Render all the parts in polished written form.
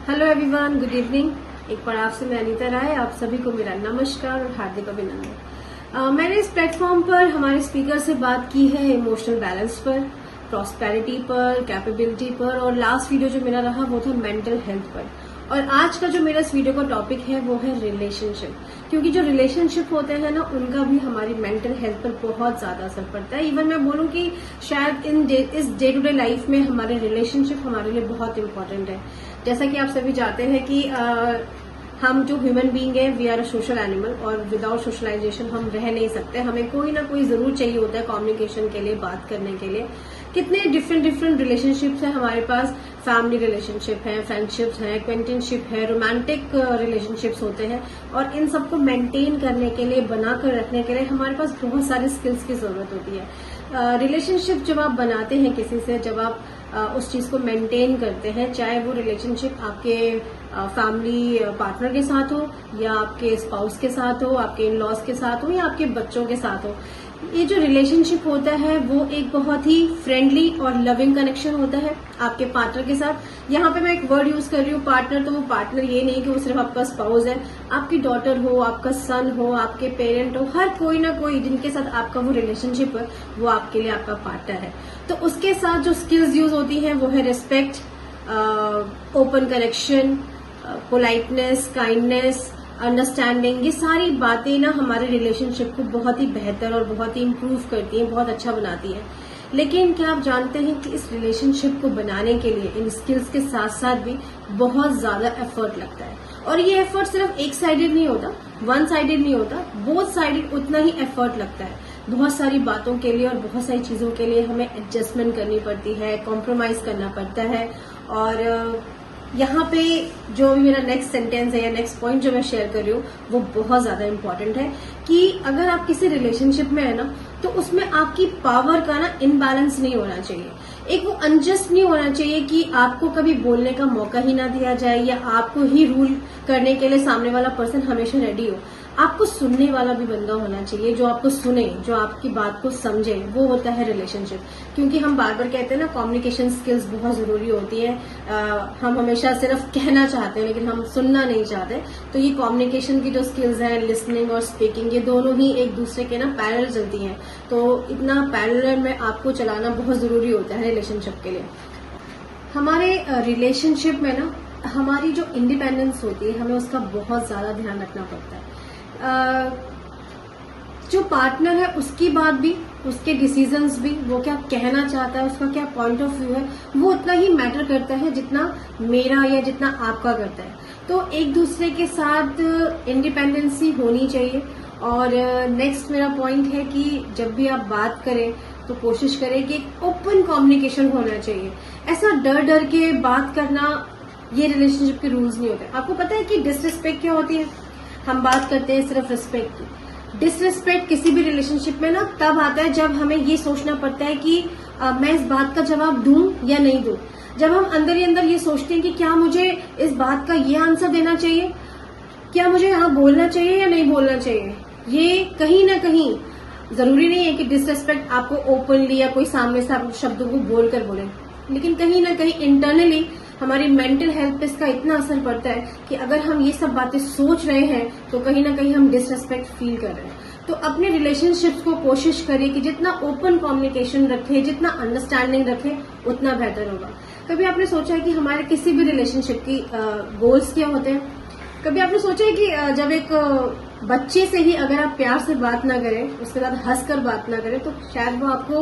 Hello everyone, good evening. एक बार आपसे मैं अनीता राय, आप सभी को मेरा नमस्कार और हार्दिक अभिनंदन। मैंने इस प्लेटफॉर्म पर हमारे स्पीकर से बात की है इमोशनल बैलेंस पर, प्रॉस्पेरिटी पर, कैपेबिलिटी पर, और लास्ट वीडियो जो मेरा रहा वो था मेंटल हेल्थ पर। और आज का जो मेरा इस वीडियो का टॉपिक है वो है रिलेशनशिप, क्योंकि जो रिलेशनशिप होते हैं ना उनका भी हमारी मेंटल हेल्थ पर बहुत ज्यादा असर पड़ता है। इवन मैं बोलूं कि शायद इस डे टू डे लाइफ में हमारे रिलेशनशिप हमारे लिए बहुत इंपॉर्टेंट है। जैसा कि आप सभी जानते हैं कि हम जो ह्यूमन बीइंग है we are a social animal, और विदाउट सोशलाइजेशन हम रह नहीं सकते। हमें कोई ना कोई जरूर चाहिए होता है कम्युनिकेशन के लिए, बात करने के लिए। कितने डिफरेंट रिलेशनशिप्स हैं हमारे पास। फैमिली रिलेशनशिप है, फ्रेंडशिप्स है, एक्वेंटेंसशिप है, रोमांटिक रिलेशनशिप्स होते हैं, और इन सबको मेंटेन करने के लिए, बनाकर रखने के लिए हमारे पास बहुत सारे स्किल्स की जरूरत होती है। रिलेशनशिप जब आप बनाते हैं किसी से, जब आप उस चीज को मेंटेन करते हैं, चाहे वो रिलेशनशिप आपके फैमिली पार्टनर के साथ हो, या आपके स्पाउस के साथ हो, आपके इन लॉज के साथ हो, या आपके बच्चों के साथ हो, ये जो रिलेशनशिप होता है वो एक बहुत ही फ्रेंडली और लविंग कनेक्शन होता है आपके पार्टनर के साथ। यहाँ पे मैं एक वर्ड यूज कर रही हूँ पार्टनर, तो वो पार्टनर ये नहीं कि वो सिर्फ आपका स्पाउस है। आपकी डॉटर हो, आपका सन हो, आपके पेरेंट हो, हर कोई ना कोई जिनके साथ आपका वो रिलेशनशिप है वो आपके लिए आपका पार्टनर है। तो उसके साथ जो स्किल्स यूज होती हैं वो है respect, open connection, politeness, kindness, understanding. ये सारी बातें ना हमारे रिलेशनशिप को बहुत ही बेहतर और बहुत ही इम्प्रूव करती हैं, बहुत अच्छा बनाती हैं। लेकिन क्या आप जानते हैं कि इस रिलेशनशिप को बनाने के लिए इन स्किल्स के साथ साथ भी बहुत ज्यादा एफर्ट लगता है। और ये एफर्ट सिर्फ एक साइडेड नहीं होता, वन साइडेड नहीं होता, बोथ साइडेड उतना ही एफर्ट लगता है। बहुत सारी बातों के लिए और बहुत सारी चीजों के लिए हमें एडजस्टमेंट करनी पड़ती है, कॉम्प्रोमाइज करना पड़ता है। और यहाँ पे जो मेरा नेक्स्ट सेंटेंस है या नेक्स्ट पॉइंट जो मैं शेयर कर रही हूँ वो बहुत ज्यादा इम्पोर्टेंट है कि अगर आप किसी रिलेशनशिप में है ना, तो उसमें आपकी पावर का ना इनबैलेंस नहीं होना चाहिए। एक वो अनजस्ट नहीं होना चाहिए कि आपको कभी बोलने का मौका ही ना दिया जाए, या आपको ही रूल करने के लिए सामने वाला पर्सन हमेशा रेडी हो। आपको सुनने वाला भी बंदा होना चाहिए जो आपको सुने, जो आपकी बात को समझे। वो होता है रिलेशनशिप। क्योंकि हम बार बार कहते हैं ना कम्युनिकेशन स्किल्स बहुत जरूरी होती है। हम हमेशा सिर्फ कहना चाहते हैं लेकिन हम सुनना नहीं चाहते। तो ये कम्युनिकेशन की जो स्किल्स हैं, लिसनिंग और स्पीकिंग, ये दोनों ही एक दूसरे के ना पैरेलल चलती हैं। तो इतना पैरेलल में आपको चलाना बहुत जरूरी होता है रिलेशनशिप के लिए। हमारे रिलेशनशिप में ना हमारी जो इंडिपेंडेंस होती है हमें उसका बहुत ज्यादा ध्यान रखना पड़ता है। जो पार्टनर है उसकी बात भी, उसके डिसीजंस भी, वो क्या कहना चाहता है, उसका क्या पॉइंट ऑफ व्यू है, वो उतना ही मैटर करता है जितना मेरा या जितना आपका करता है। तो एक दूसरे के साथ इंडिपेंडेंसी होनी चाहिए। और नेक्स्ट मेरा पॉइंट है कि जब भी आप बात करें तो कोशिश करें कि ओपन कम्युनिकेशन होना चाहिए। ऐसा डर डर के बात करना, ये रिलेशनशिप के रूल्स नहीं होते। आपको पता है कि डिसरिस्पेक्ट क्या होती है? हम बात करते हैं सिर्फ रिस्पेक्ट की। डिसरिस्पेक्ट किसी भी रिलेशनशिप में ना तब आता है जब हमें ये सोचना पड़ता है कि मैं इस बात का जवाब दूं या नहीं दूं। जब हम अंदर ही अंदर ये सोचते हैं कि क्या मुझे इस बात का ये आंसर देना चाहिए, क्या मुझे यहाँ बोलना चाहिए या नहीं बोलना चाहिए। ये कहीं ना कहीं जरूरी नहीं है कि डिसरिस्पेक्ट आपको ओपनली या कोई सामने से आप शब्दों को बोलकर बोले, लेकिन कहीं ना कहीं इंटरनली हमारी मेंटल हेल्थ पे इसका इतना असर पड़ता है कि अगर हम ये सब बातें सोच रहे हैं तो कहीं ना कहीं हम डिसरिस्पेक्ट फील कर रहे हैं। तो अपने रिलेशनशिप्स को कोशिश करें कि जितना ओपन कम्युनिकेशन रखें, जितना अंडरस्टैंडिंग रखें, उतना बेहतर होगा। कभी आपने सोचा है कि हमारे किसी भी रिलेशनशिप की गोल्स क्या होते हैं? कभी आपने सोचा है कि जब एक बच्चे से ही अगर आप प्यार से बात ना करें, उसके साथ हंसकर बात ना करें, तो शायद वो आपको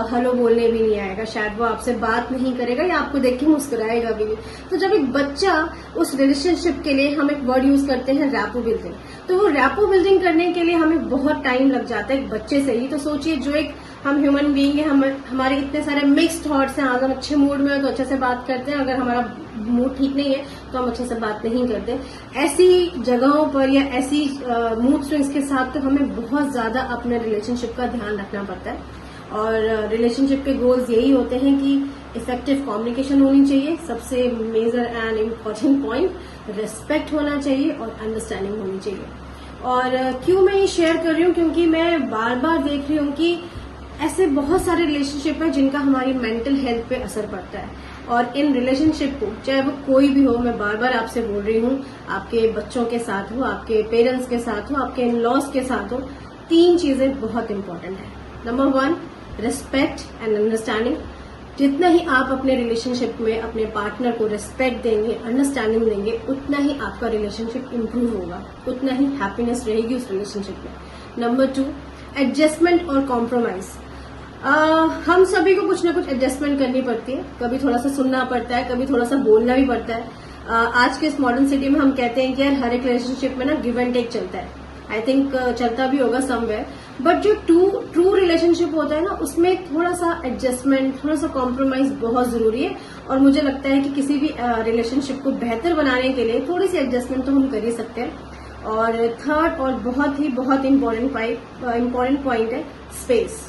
हेलो बोलने भी नहीं आएगा, शायद वो आपसे बात नहीं करेगा या आपको देख के मुस्कुराएगा भी नहीं। तो जब एक बच्चा, उस रिलेशनशिप के लिए हम एक वर्ड यूज करते हैं रैपो बिल्डिंग। तो वो रैपो बिल्डिंग करने के लिए हमें बहुत टाइम लग जाता है एक बच्चे से ही। तो सोचिए, जो एक हम ह्यूमन बीइंग है, हमारे इतने सारे मिक्स्ड थॉट्स हैं। आज हम अच्छे मूड में हैं तो अच्छे से बात करते हैं, अगर हमारा मूड ठीक नहीं है तो हम अच्छे से बात नहीं करते। ऐसी जगहों पर या ऐसी मूड स्विंग्स के साथ तो हमें बहुत ज्यादा अपने रिलेशनशिप का ध्यान रखना पड़ता है। और रिलेशनशिप के गोल्स यही होते हैं कि इफेक्टिव कम्युनिकेशन होनी चाहिए, सबसे major and important point, respect होना चाहिए और अंडरस्टैंडिंग होनी चाहिए। और क्यों मैं ये शेयर कर रही हूँ, क्योंकि मैं बार बार देख रही हूँ कि ऐसे बहुत सारे रिलेशनशिप हैं जिनका हमारी मेंटल हेल्थ पे असर पड़ता है। और इन रिलेशनशिप को, चाहे वो कोई भी हो, मैं बार बार आपसे बोल रही हूँ, आपके बच्चों के साथ हो, आपके पेरेंट्स के साथ हो, आपके इन लॉज के साथ हो, 3 चीजें बहुत इंपॉर्टेंट है। Number 1, respect and understanding. जितना ही आप अपने रिलेशनशिप में अपने पार्टनर को रिस्पेक्ट देंगे, अंडरस्टैंडिंग देंगे, उतना ही आपका रिलेशनशिप इंप्रूव होगा, उतना ही हैप्पीनेस रहेगी उस रिलेशनशिप में। नंबर 2, एडजस्टमेंट और कॉम्प्रोमाइज। हम सभी को कुछ ना कुछ एडजस्टमेंट करनी पड़ती है, कभी थोड़ा सा सुनना पड़ता है, कभी थोड़ा सा बोलना भी पड़ता है। आज के इस मॉडर्न सिटी में हम कहते हैं कि यार हर एक रिलेशनशिप में ना गिव एंड टेक चलता है। आई थिंक चलता भी होगा समवेयर, बट जो ट्रू रिलेशनशिप होता है ना, उसमें थोड़ा सा एडजस्टमेंट, थोड़ा सा कॉम्प्रोमाइज बहुत जरूरी है। और मुझे लगता है कि किसी भी रिलेशनशिप को बेहतर बनाने के लिए थोड़ी सी एडजस्टमेंट तो हम कर ही सकते हैं। और थर्ड और बहुत इम्पोर्टेंट पॉइंट है स्पेस।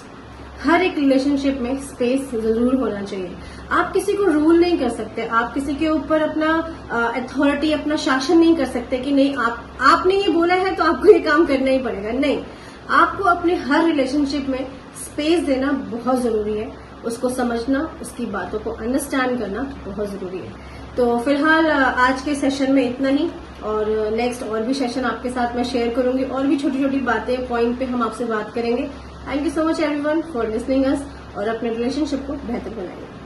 हर एक रिलेशनशिप में स्पेस जरूर होना चाहिए। आप किसी को रूल नहीं कर सकते, आप किसी के ऊपर अपना अथॉरिटी, अपना शासन नहीं कर सकते कि नहीं आपने ये बोला है तो आपको ये काम करना ही पड़ेगा। नहीं, आपको अपने हर रिलेशनशिप में स्पेस देना बहुत जरूरी है, उसको समझना, उसकी बातों को अंडरस्टैंड करना बहुत जरूरी है। तो फिलहाल आज के सेशन में इतना ही, और नेक्स्ट और भी सेशन आपके साथ मैं शेयर करूंगी, और भी छोटी छोटी बातें पॉइंट पे हम आपसे बात करेंगे। Thank you so much everyone for listening अस, और अपने रिलेशनशिप को बेहतर बनाएंगे।